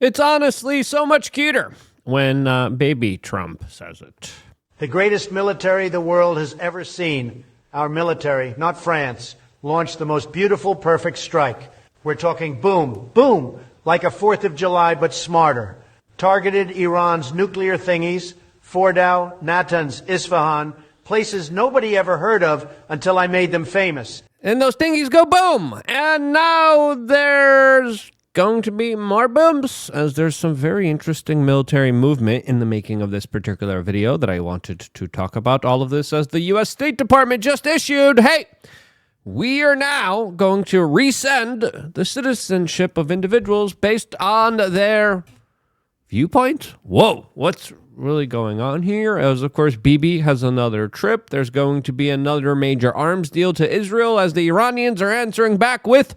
It's honestly so much cuter when baby Trump says it. The greatest military the world has ever seen, our military, not France, launched the most beautiful, perfect strike. We're talking boom, boom, like a 4th of July, but smarter. Targeted Iran's nuclear thingies, Fordow, Natanz, Isfahan, places nobody ever heard of until I made them famous. And those thingies go boom. And now there's going to be more booms, as there's some very interesting military movement in the making of this particular video that I wanted to talk about. All of this as the U.S. State Department just issued, hey, we are now going to resend the citizenship of individuals based on their viewpoint. Whoa, what's really going on here? As, of course, Bibi has another trip. There's going to be another major arms deal to Israel as the Iranians are answering back with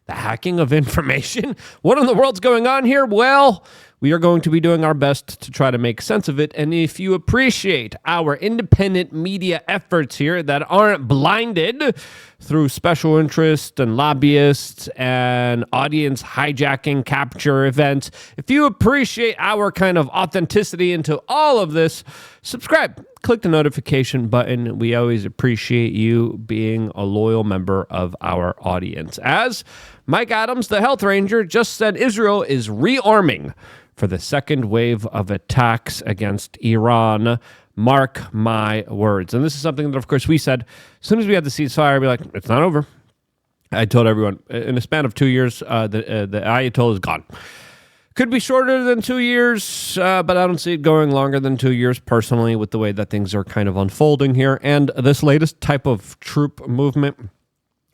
the hacking of information. What in the world's going on here? Well, we are going to be doing our best to try to make sense of it. And if you appreciate our independent media efforts here that aren't blinded through special interest and lobbyists and audience hijacking capture events, if you appreciate our kind of authenticity into all of this, subscribe. Click the notification button. We always appreciate you being a loyal member of our audience. As Mike Adams, the health ranger, just said, Israel is rearming for the second wave of attacks against Iran. Mark my words. And this is something that, of course, we said as soon as we had the ceasefire, we'd be like, it's not over. I told everyone, in a span of 2 years, the Ayatollah is gone. Could be shorter than 2 years, but I don't see it going longer than 2 years personally with the way that things are kind of unfolding here. And this latest type of troop movement,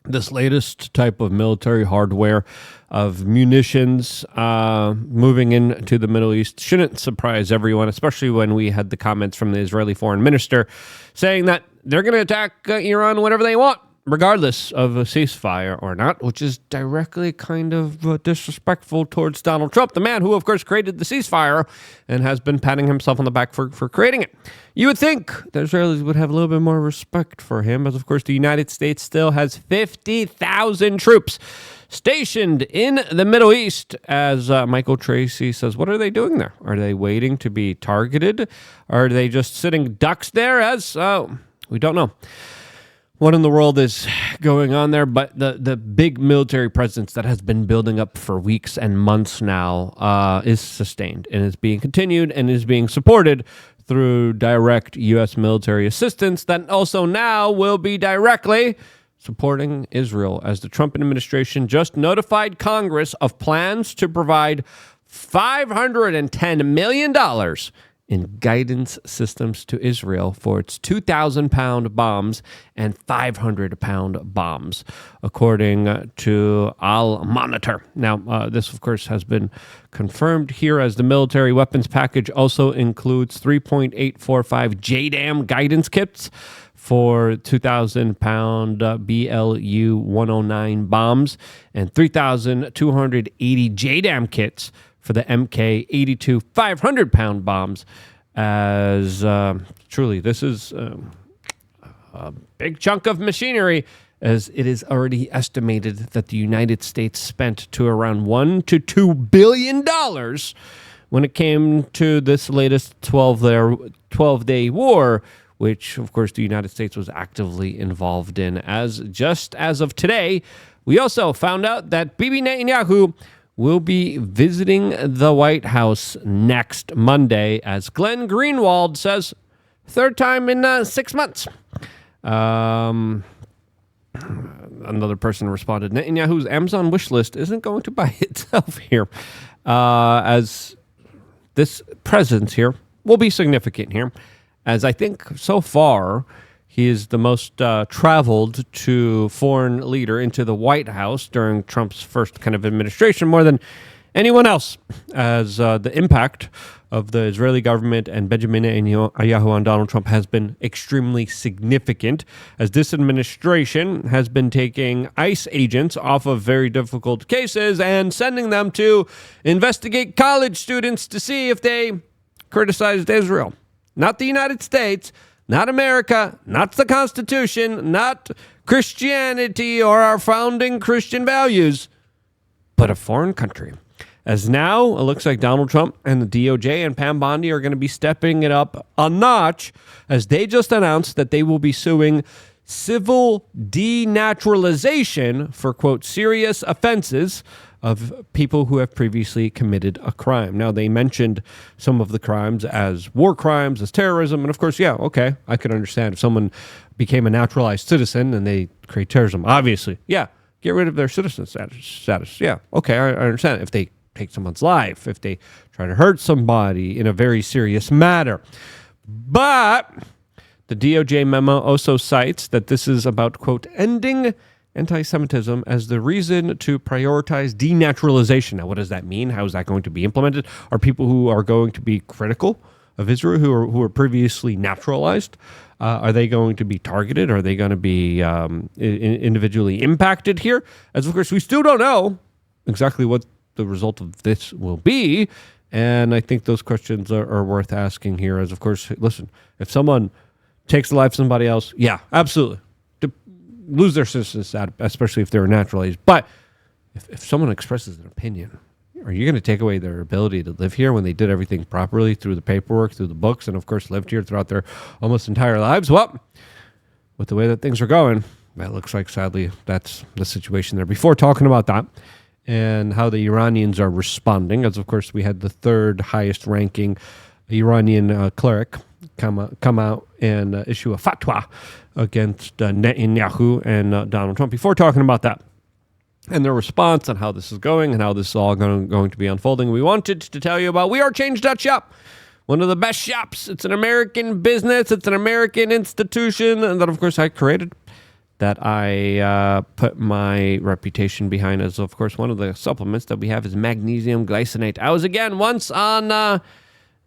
this latest type of military hardware, of munitions moving into the Middle East shouldn't surprise everyone, especially when we had the comments from the Israeli foreign minister saying that they're going to attack Iran whenever they want, regardless of a ceasefire or not, which is directly kind of disrespectful towards Donald Trump, the man who, of course, created the ceasefire and has been patting himself on the back for creating it. You would think the Israelis would have a little bit more respect for him, as, of course, the United States still has 50,000 troops stationed in the Middle East. As Michael Tracy says, what are they doing there? Are they waiting to be targeted? Are they just sitting ducks there? We don't know what in the world is going on there, but the big military presence that has been building up for weeks and months now is sustained and is being continued and is being supported through direct U.S. military assistance that also now will be directly supporting Israel, as the Trump administration just notified Congress of plans to provide $510 million in guidance systems to Israel for its 2,000-pound bombs and 500-pound bombs, according to Al Monitor. Now, this, of course, has been confirmed here, as the military weapons package also includes 3.845 JDAM guidance kits for 2,000-pound BLU-109 bombs and 3,280 JDAM kits for the MK-82 500-pound bombs, as truly this is a big chunk of machinery, as it is already estimated that the United States spent to around $1 to $2 billion when it came to this latest 12-day war, which, of course, the United States was actively involved in. As just as of today, we also found out that Bibi Netanyahu will be visiting the White House next Monday, as Glenn Greenwald says, third time in 6 months. Another person responded, Netanyahu's Amazon wish list isn't going to buy itself here, as this presence here will be significant here, as I think so far he is the most traveled to foreign leader into the White House during Trump's first kind of administration, more than anyone else, as the impact of the Israeli government and Benjamin Netanyahu on Donald Trump has been extremely significant, as this administration has been taking ICE agents off of very difficult cases and sending them to investigate college students to see if they criticized Israel. Not the United States, not America, not the Constitution, not Christianity or our founding Christian values, but a foreign country. As now, it looks like Donald Trump and the DOJ and Pam Bondi are going to be stepping it up a notch as they just announced that they will be suing civil denaturalization for, quote, serious offenses of people who have previously committed a crime. Now, they mentioned some of the crimes as war crimes, as terrorism, and of course, yeah, okay, I could understand if someone became a naturalized citizen and they create terrorism. Obviously, yeah, get rid of their citizen status. Yeah, okay, I understand. If they take someone's life, if they try to hurt somebody in a very serious matter. But the DOJ memo also cites that this is about, quote, ending anti-Semitism as the reason to prioritize denaturalization. Now, what does that mean? How is that going to be implemented? Are people who are going to be critical of Israel, who are previously naturalized, are they going to be targeted? Are they going to be individually impacted here? As of course, we still don't know exactly what the result of this will be. And I think those questions are worth asking here. As of course, listen, if someone takes the life of somebody else, yeah, absolutely. To lose their citizenship, especially if they're naturalized. But if someone expresses an opinion, are you going to take away their ability to live here when they did everything properly through the paperwork, through the books, and of course lived here throughout their almost entire lives? Well, with the way that things are going, that looks like, sadly, that's the situation there. Before talking about that and how the Iranians are responding, as of course we had the third highest ranking Iranian cleric come out and issue a fatwa against Netanyahu and Donald Trump. Before talking about that and their response and how this is going and how this is all going to be unfolding, we wanted to tell you about wearechange.shop, one of the best shops. It's an American business. It's an American institution that, of course, I created, that I put my reputation behind as, of course, one of the supplements that we have is magnesium glycinate. I was, again, once on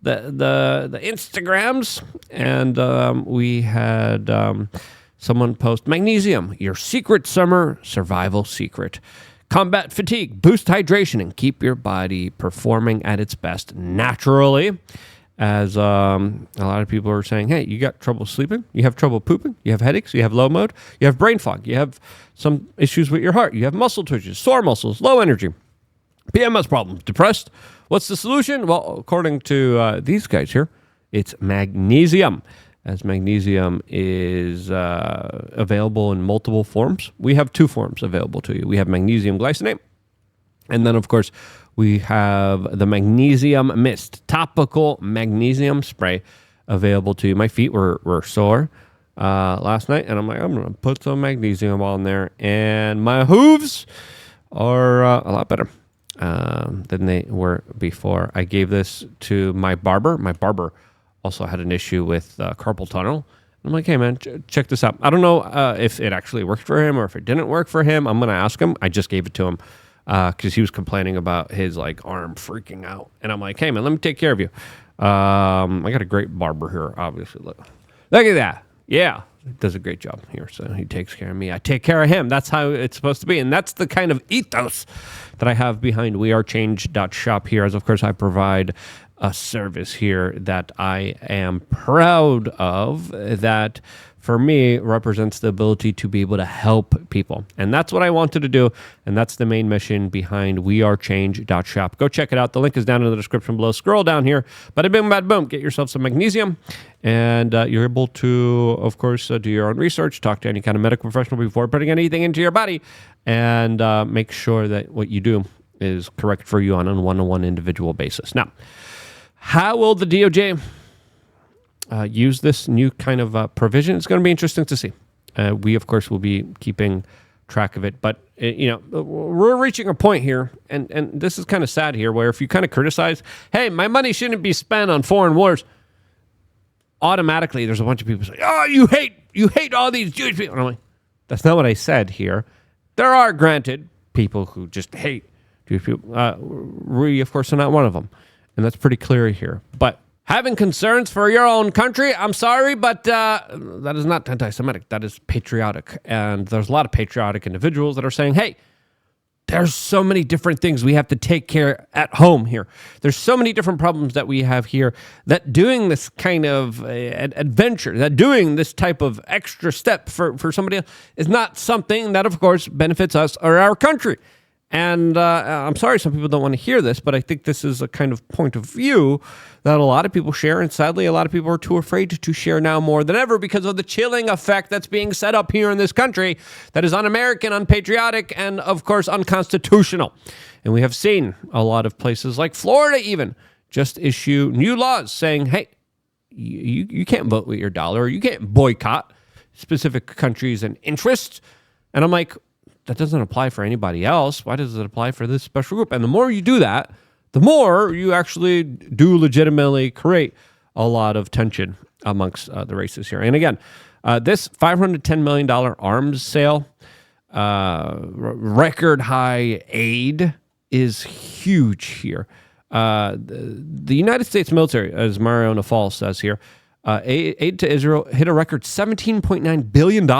the Instagrams, and we had someone post, magnesium, your secret summer survival secret. Combat fatigue, boost hydration, and keep your body performing at its best naturally. As a lot of people are saying, hey, you got trouble sleeping, you have trouble pooping, you have headaches, you have low mode, you have brain fog, you have some issues with your heart, you have muscle twitches, sore muscles, low energy, PMS problems, depressed. What's the solution? Well, according to these guys here, it's magnesium. As magnesium is available in multiple forms. We have two forms available to you. We have magnesium glycinate, and then, of course, we have the magnesium mist, topical magnesium spray available to you. My feet were sore last night, and I'm like, I'm going to put some magnesium on there, and my hooves are a lot better than they were before. I gave this to my barber. My barber also had an issue with carpal tunnel. I'm like, hey, man, check this out. I don't know if it actually worked for him or if it didn't work for him. I'm going to ask him. I just gave it to him because he was complaining about his arm freaking out. And I'm like, hey, man, let me take care of you. I got a great barber here, obviously. Look at that. Yeah, he does a great job here. So he takes care of me. I take care of him. That's how it's supposed to be. And that's the kind of ethos that I have behind wearechange.shop here. As, of course, I provide a service here that I am proud of, that for me represents the ability to be able to help people. And that's what I wanted to do. And that's the main mission behind wearechange.shop. Go check it out. The link is down in the description below. Scroll down here. Bada boom, bada boom. Get yourself some magnesium. And you're able to, of course, do your own research, talk to any kind of medical professional before putting anything into your body, and make sure that what you do is correct for you on a one-on-one individual basis. Now, how will the DOJ use this new kind of provision? It's going to be interesting to see. We, of course, will be keeping track of it. But, we're reaching a point here, and this is kind of sad here, where if you kind of criticize, hey, my money shouldn't be spent on foreign wars, automatically there's a bunch of people saying, oh, you hate all these Jewish people. And I'm like, that's not what I said here. There are, granted, people who just hate Jewish people. We, of course, are not one of them. And that's pretty clear here. But having concerns for your own country, I'm sorry, but that is not anti-Semitic. That is patriotic. And there's a lot of patriotic individuals that are saying, hey, there's so many different things we have to take care at home here. There's so many different problems that we have here, that doing this kind of adventure, that doing this type of extra step for somebody else is not something that, of course, benefits us or our country. And I'm sorry some people don't want to hear this, but I think this is a kind of point of view that a lot of people share. And sadly, a lot of people are too afraid to share now more than ever because of the chilling effect that's being set up here in this country that is un-American, unpatriotic, and of course, unconstitutional. And we have seen a lot of places like Florida even just issue new laws saying, hey, you can't vote with your dollar. You can't boycott specific countries and interests. And I'm like, that doesn't apply for anybody else. Why does it apply for this special group? And the more you do that, the more you actually do legitimately create a lot of tension amongst the races here. And again, this $510 million arms sale, record high aid is huge here. The United States military, as Mario Nafal says here, aid to Israel hit a record $17.9 billion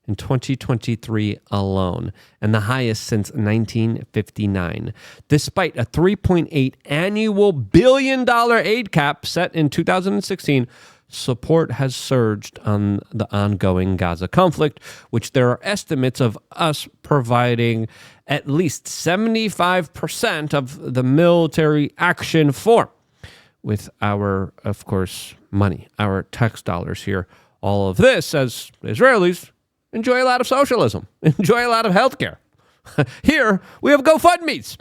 in 2023 alone, and the highest since 1959. Despite a $3.8 annual billion-dollar aid cap set in 2016, support has surged on the ongoing Gaza conflict, which there are estimates of us providing at least 75% of the military action for, with our, of course, money, our tax dollars here. All of this as Israelis enjoy a lot of socialism, enjoy a lot of healthcare. Here we have GoFundMe's.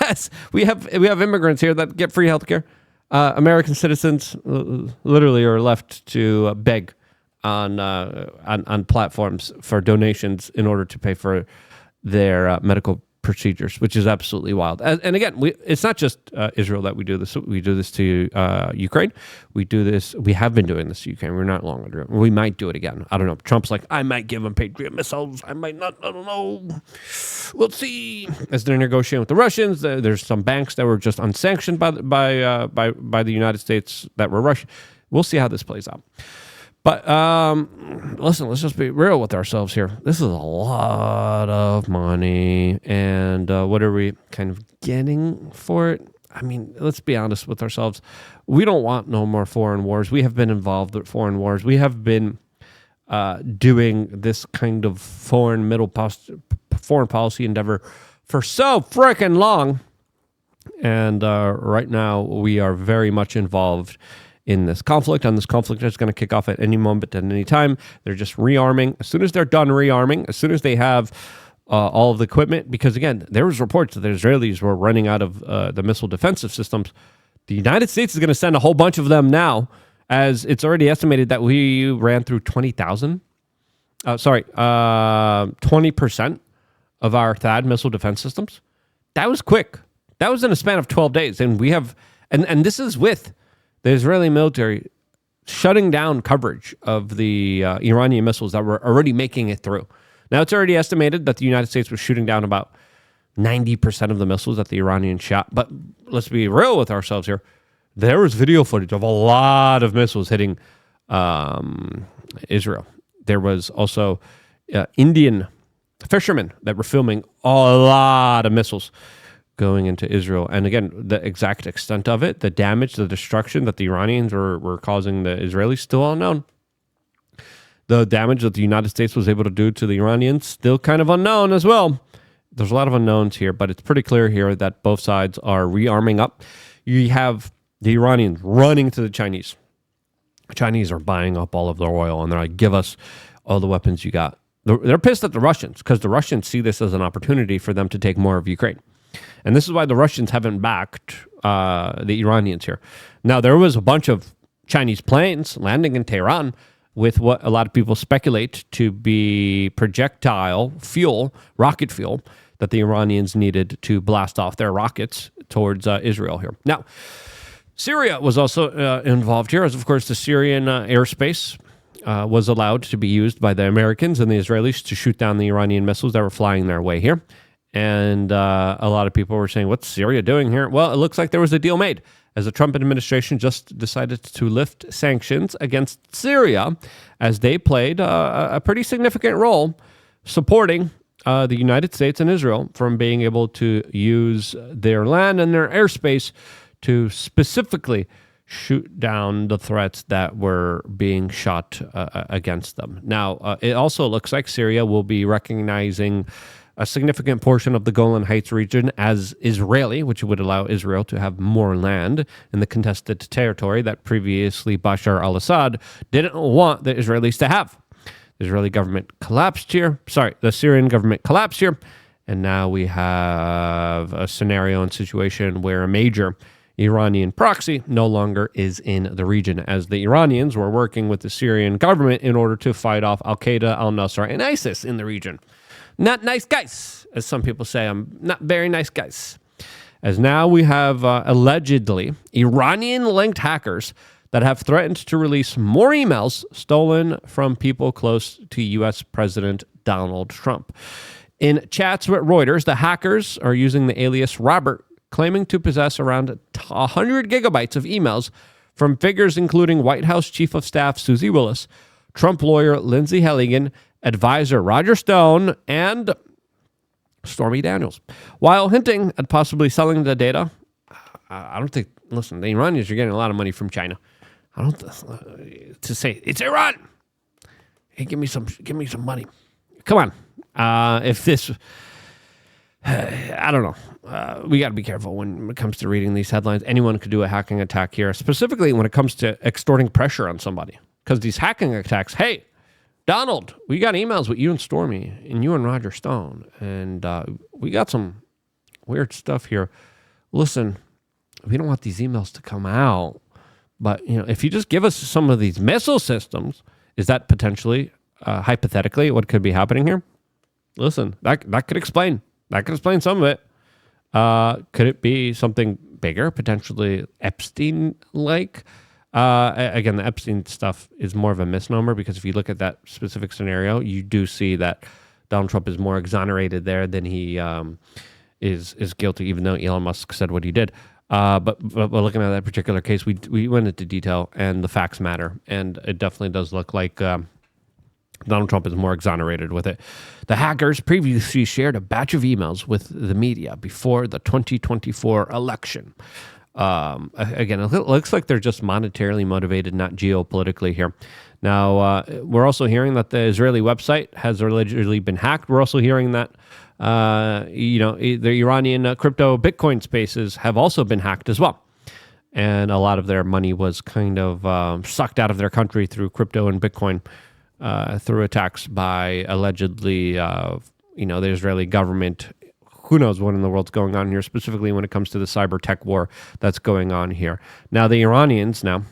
As we have immigrants here that get free healthcare. American citizens literally are left to beg on platforms for donations in order to pay for their medical procedures, which is absolutely wild. And again, it's not just Israel that we do this. We do this to Ukraine. We do this. We have been doing this to Ukraine. We're not longer doing it. We might do it again. I don't know. Trump's like, I might give them Patriot missiles. I might not. I don't know. We'll see. As they're negotiating with the Russians, there's some banks that were just unsanctioned by the United States that were Russian. We'll see how this plays out. But listen, let's just be real with ourselves here. This is a lot of money, and what are we kind of getting for it? I mean, let's be honest with ourselves. We don't want no more foreign wars. We have been involved with foreign wars. We have been doing this kind of foreign policy endeavor for so freaking long, and right now we are very much involved in this conflict, and this conflict is going to kick off at any moment, at any time. They're just rearming. As soon as they're done rearming, as soon as they have all of the equipment, because again, there was reports that the Israelis were running out of the missile defensive systems. The United States is going to send a whole bunch of them now, as it's already estimated that we ran through 20% of our THAAD missile defense systems. That was quick. That was in a span of 12 days. And we have, and this is with the Israeli military shutting down coverage of the Iranian missiles that were already making it through. Now, it's already estimated that the United States was shooting down about 90% of the missiles that the Iranians shot. But let's be real with ourselves here. There was video footage of a lot of missiles hitting Israel. There was also Indian fishermen that were filming a lot of missiles going into Israel. And again, the exact extent of it, the damage, the destruction that the Iranians were causing the Israelis, still unknown. The damage that the United States was able to do to the Iranians, still kind of unknown as well. There's a lot of unknowns here, but it's pretty clear here that both sides are rearming up. You have the Iranians running to the Chinese. The Chinese are buying up all of their oil, and they're like, give us all the weapons you got. They're pissed at the Russians because the Russians see this as an opportunity for them to take more of Ukraine. And this is why the Russians haven't backed the Iranians here. Now, there was a bunch of Chinese planes landing in Tehran with what a lot of people speculate to be projectile fuel, rocket fuel, that the Iranians needed to blast off their rockets towards Israel here. Now, Syria was also involved here, as of course the Syrian airspace was allowed to be used by the Americans and the Israelis to shoot down the Iranian missiles that were flying their way here. And a lot of people were saying, what's Syria doing here? Well, it looks like there was a deal made, as the Trump administration just decided to lift sanctions against Syria, as they played a pretty significant role supporting the United States and Israel from being able to use their land and their airspace to specifically shoot down the threats that were being shot against them. Now, it also looks like Syria will be recognizing a significant portion of the Golan Heights region as Israeli, which would allow Israel to have more land in the contested territory that previously Bashar al-Assad didn't want the Israelis to have. The Israeli government collapsed here. Sorry, the Syrian government collapsed here. And now we have a scenario and situation where a major Iranian proxy no longer is in the region, as the Iranians were working with the Syrian government in order to fight off Al-Qaeda, al-Nusra, and ISIS in the region. Not nice guys, as some people say. I'm not very nice guys. As now we have allegedly Iranian-linked hackers that have threatened to release more emails stolen from people close to U.S. President Donald Trump. In chats with Reuters, the hackers are using the alias Robert, claiming to possess around 100 gigabytes of emails from figures including White House Chief of Staff Susie Willis, Trump lawyer Lindsey Halligan, advisor Roger Stone, and Stormy Daniels. While hinting at possibly selling the data, I don't think, listen, the Iranians are getting a lot of money from China. I don't, to say, it's Iran. Hey, give me some money. Come on. If this, I don't know. We got to be careful when it comes to reading these headlines. Anyone could do a hacking attack here, specifically when it comes to extorting pressure on somebody. Because these hacking attacks, hey, Donald, we got emails with you and Stormy and you and Roger Stone, and we got some weird stuff here. Listen, we don't want these emails to come out, but if you just give us some of these missile systems, is that potentially, hypothetically, what could be happening here? Listen, that could explain. That could explain some of it. Could it be something bigger, potentially Epstein-like? Again, the Epstein stuff is more of a misnomer, because if you look at that specific scenario, you do see that Donald Trump is more exonerated there than he is guilty, even though Elon Musk said what he did. But looking at that particular case, we went into detail, and the facts matter, and it definitely does look like Donald Trump is more exonerated with it. The hackers previously shared a batch of emails with the media before the 2024 election. Again, it looks like they're just monetarily motivated, not geopolitically here. Now, we're also hearing that the Israeli website has allegedly been hacked. We're also hearing that, the Iranian crypto Bitcoin spaces have also been hacked as well. And a lot of their money was kind of sucked out of their country through crypto and Bitcoin, through attacks by allegedly, the Israeli government. Who knows what in the world's going on here, specifically when it comes to the cyber tech war that's going on here. Now, the Iranians now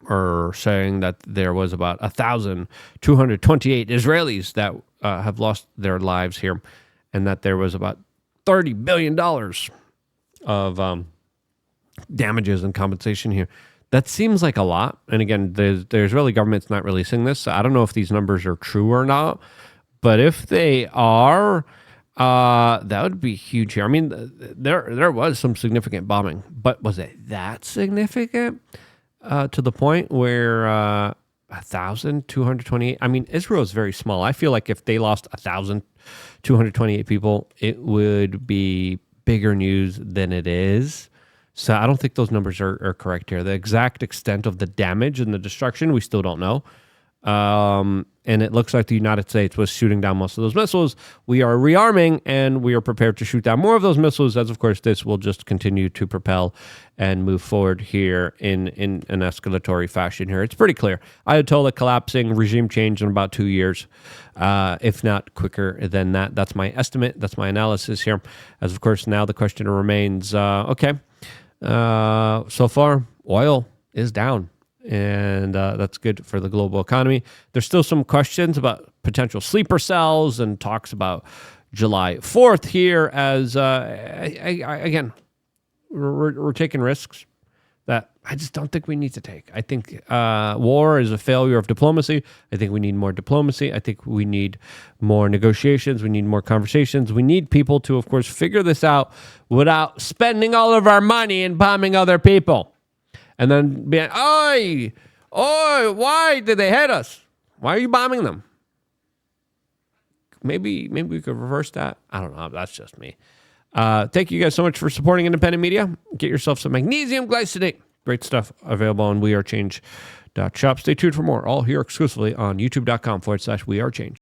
are saying that there was about 1,228 Israelis that have lost their lives here, and that there was about $30 billion of damages and compensation here. That seems like a lot. And again, the Israeli government's not releasing this, so I don't know if these numbers are true or not. But if they are, that would be huge here. I mean, there was some significant bombing, but was it that significant to the point where 1,228? I mean, Israel is very small. I feel like if they lost 1,228 people, it would be bigger news than it is. So I don't think those numbers are correct here. The exact extent of the damage and the destruction, we still don't know. And it looks like the United States was shooting down most of those missiles. We are rearming, and we are prepared to shoot down more of those missiles, as of course this will just continue to propel and move forward here in an escalatory fashion here. It's pretty clear. Ayatollah collapsing, regime change in about 2 years, if not quicker than that. That's my estimate. That's my analysis here. As of course now the question remains, so far oil is down. And that's good for the global economy. There's still some questions about potential sleeper cells and talks about July 4th here as, again, we're taking risks that I just don't think we need to take. I think war is a failure of diplomacy. I think we need more diplomacy. I think we need more negotiations. We need more conversations. We need people to, of course, figure this out without spending all of our money and bombing other people. And then being, oi, why did they hit us? Why are you bombing them? Maybe we could reverse that. I don't know. That's just me. Thank you guys so much for supporting independent media. Get yourself some magnesium glycinate. Great stuff available on wearechange.shop. Stay tuned for more. All here exclusively on youtube.com/wearechange.